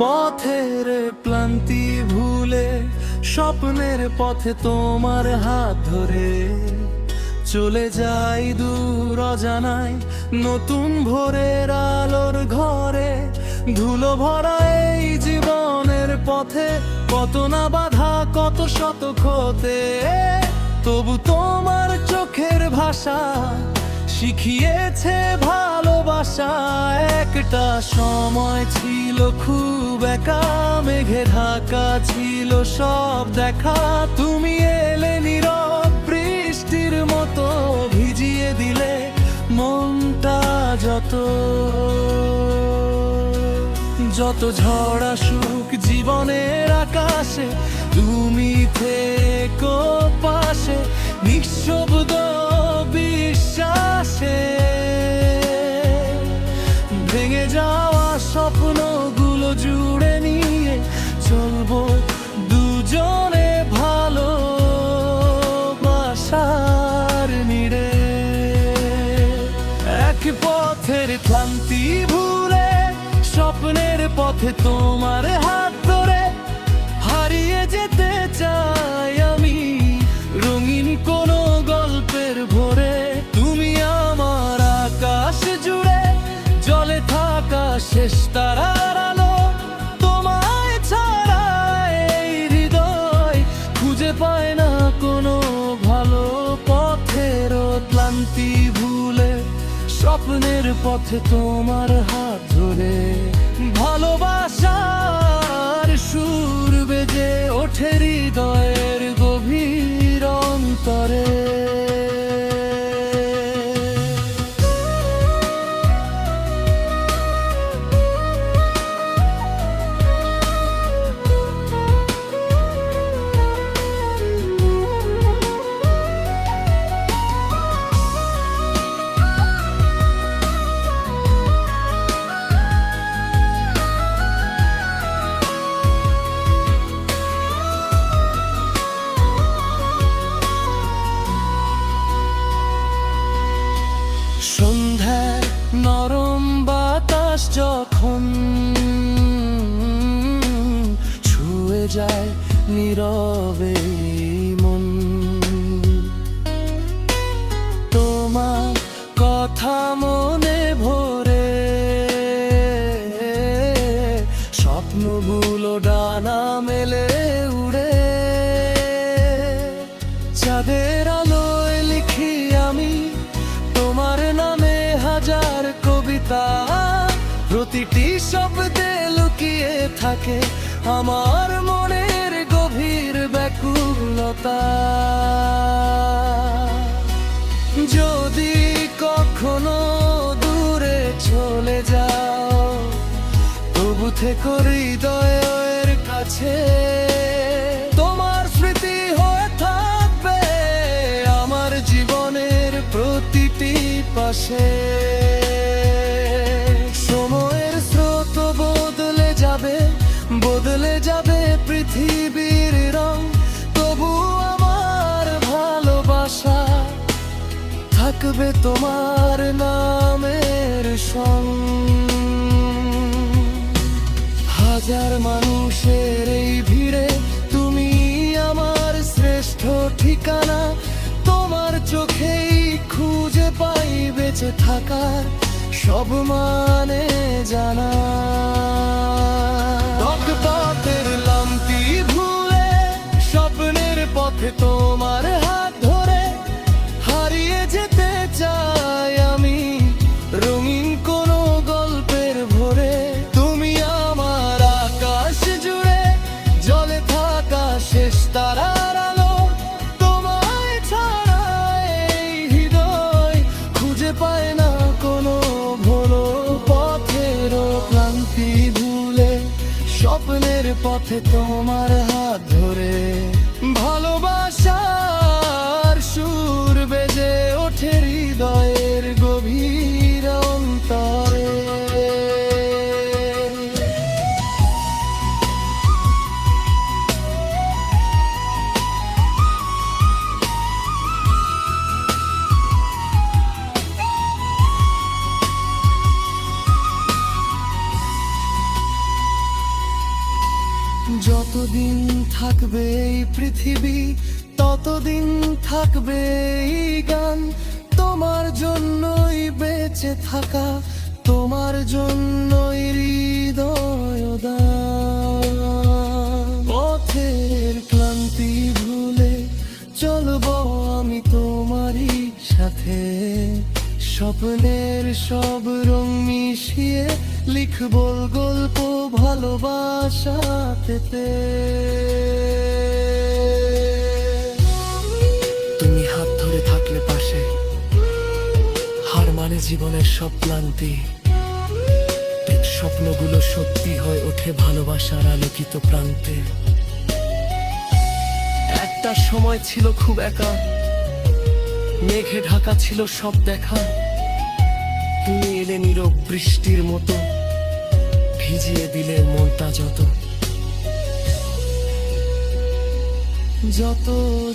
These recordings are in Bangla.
পথের ক্লান্তি ভুলে স্বপ্নের পথে তোমার হাত ধরে চলে যাই দূর অজানায় নতুন ভোরের আলোর ঘরে। ধুলো ভরা এই জীবনের পথে কত না বাধা, কত শত ক্ষতে, তবু তোমার চোখের ভাষা শিখিয়েছে ভালোবাসা। একটা সময় ছিল খুব একা, মেঘে ঢাকা ছিল সব দেখা। তুমি এলে নীরব বৃষ্টির মতো, ভিজিয়ে দিলে মনটা যত যত ঝড় আসুক জীবনের আকাশে, তুমি থেকো পাশে নিঃশব্দ বিশ্বাসে। ভেঙে যাওয়া স্বপ্নগুলো জুড়ে নিয়ে চলবো দুজনে ভালোবাসার নিড়ে। এক পথের ক্লান্তি ভুলে স্বপ্নের পথে তোমার হাত ধরে হারিয়ে যেতে চাই আমি রঙিন কোনো গল্পের ভোরে। তুমি আমার আকাশ জুড়ে জলে থাকা শেষ তারার আলো, তোমায় ছাড়া এই হৃদয় খুঁজে পায় না কোনো ভালো। পথের ক্লান্তি ভুলে স্বপ্নের পথে তোমার হাত ধরে ভালোবাসার সুর বেজে ওঠে হৃদয়ের গভীর অন্তরে। সন্ধ্যার নরম বাতাস যখন ছুঁয়ে যায় নীরবে মন, তোমার কথা মনে ভরে স্বপ্নগুলো ডানা মেলে উড়ে। চাঁদের আলোয় লিখি আমি তোমার নামে হাজার কবিতা, প্রতিটি শব্দে লুকিয়ে থাকে আমার মনের গভীর ব্যাকুলতা। যদি কখনো দূরে চলে যাও তবু থেকো হৃদয়ের কাছে, তোমার স্মৃতি হয়ে থাকবে আমার জীবনের প্রতিটি পাশে। সময়ের স্রোত বদলে যাবে পৃথিবীর রং, তবু আমার ভালোবাসা থাকবে তোমার নামের সং। হাজার মানুষের এই ভিড়ে তুমি আমার শ্রেষ্ঠ ঠিকানা, তোমার চোখেই খুঁজে পাই বেঁচে থাকার সব মানে জানা। পথের ক্লান্তি ভুলে স্বপ্নের পথে তোমার হাত ধরে হারিয়ে যেতে চাই আমি রঙিন কোনো গল্পের ভোরে। তুমি আমার আকাশ জুড়ে জলে থাকা শেষ তারার আলো, তোমায় ছাড়া এই হৃদয় খুঁজে পায় না কোনো ভোলো। পথের ক্লান্তি ভুলে স্বপ্নের পথে তোমার হাত ধরে ভালোবাসার সুর বেজে ওঠে হৃদয়ের গভীর অন্তরে। যতদিন থাকবে এই পৃথিবী ততদিন থাকবে এই গান, তোমার জন্যই বেঁচে থাকা, তোমার জন্যই হৃদয় দান। পথের ক্লান্তি ভুলে চলবো আমি তোমারই সাথে, স্বপ্নের সব রং মিশিয়ে লিখবো গল্প ভালোবাসাতে। তুমি হাত ধরে থাকলে পাশে, হার মানে জীবনের সব ক্লান্তি, স্বপ্নগুলো সত্যি হয়ে ওঠে ভালোবাসার আলোকিত প্রান্তে। একটা সময় ছিল খুব একা, মেঘে ঢাকা ছিল সব দেখা, তুমি এলে নীরব বৃষ্টির মতো, ভিজিয়ে দিলে মনটা যত। যত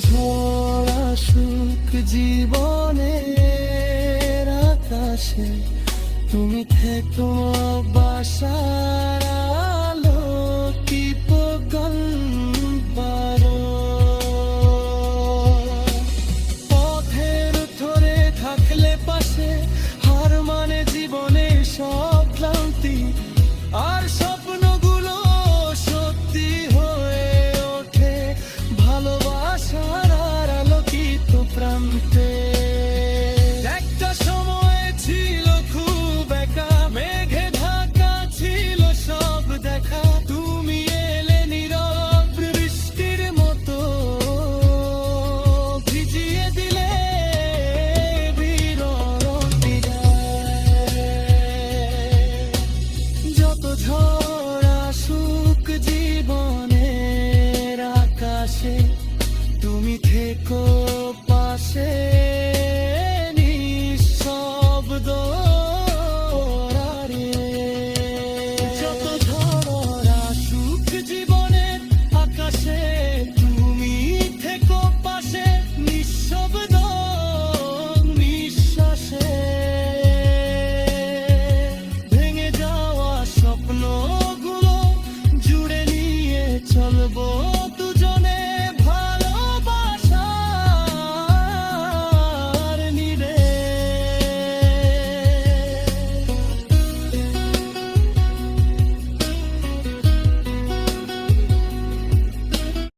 ঝড় আসুক জীবনের আকাশে, তুমি থেকো বাসার